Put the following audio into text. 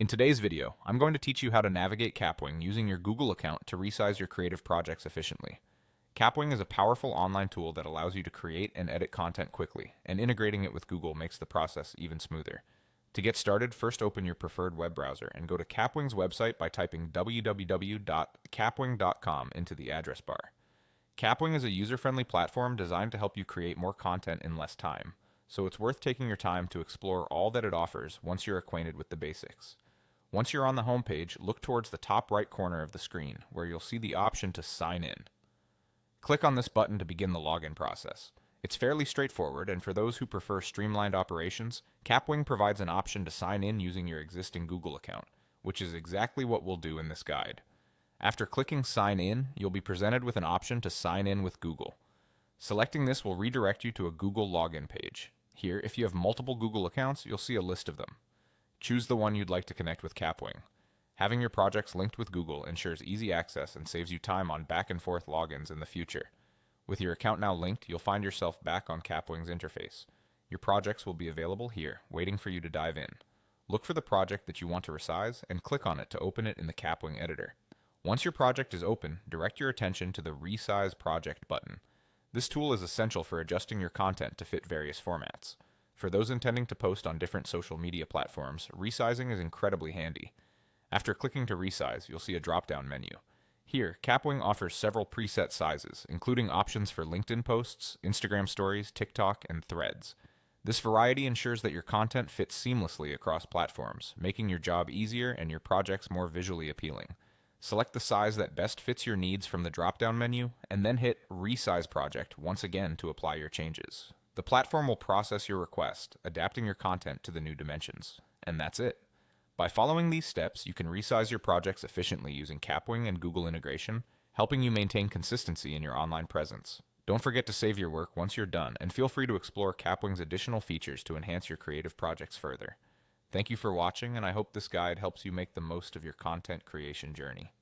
In today's video, I'm going to teach you how to navigate Kapwing using your Google account to resize your creative projects efficiently. Kapwing is a powerful online tool that allows you to create and edit content quickly, and integrating it with Google makes the process even smoother. To get started, first open your preferred web browser and go to Kapwing's website by typing www.kapwing.com into the address bar. Kapwing is a user-friendly platform designed to help you create more content in less time, so it's worth taking your time to explore all that it offers once you're acquainted with the basics. Once you're on the home page, look towards the top right corner of the screen, where you'll see the option to sign in. Click on this button to begin the login process. It's fairly straightforward, and for those who prefer streamlined operations, Kapwing provides an option to sign in using your existing Google account, which is exactly what we'll do in this guide. After clicking Sign In, you'll be presented with an option to sign in with Google. Selecting this will redirect you to a Google login page. Here, if you have multiple Google accounts, you'll see a list of them. Choose the one you'd like to connect with Kapwing. Having your projects linked with Google ensures easy access and saves you time on back and forth logins in the future. With your account now linked, you'll find yourself back on Kapwing's interface. Your projects will be available here, waiting for you to dive in. Look for the project that you want to resize and click on it to open it in the Kapwing editor. Once your project is open, direct your attention to the Resize Project button. This tool is essential for adjusting your content to fit various formats. For those intending to post on different social media platforms, resizing is incredibly handy. After clicking to resize, you'll see a drop-down menu. Here, Kapwing offers several preset sizes, including options for LinkedIn posts, Instagram stories, TikTok, and threads. This variety ensures that your content fits seamlessly across platforms, making your job easier and your projects more visually appealing. Select the size that best fits your needs from the drop-down menu, and then hit Resize Project once again to apply your changes. The platform will process your request, adapting your content to the new dimensions. And that's it. By following these steps, you can resize your projects efficiently using Kapwing and Google integration, helping you maintain consistency in your online presence. Don't forget to save your work once you're done, and feel free to explore Kapwing's additional features to enhance your creative projects further. Thank you for watching, and I hope this guide helps you make the most of your content creation journey.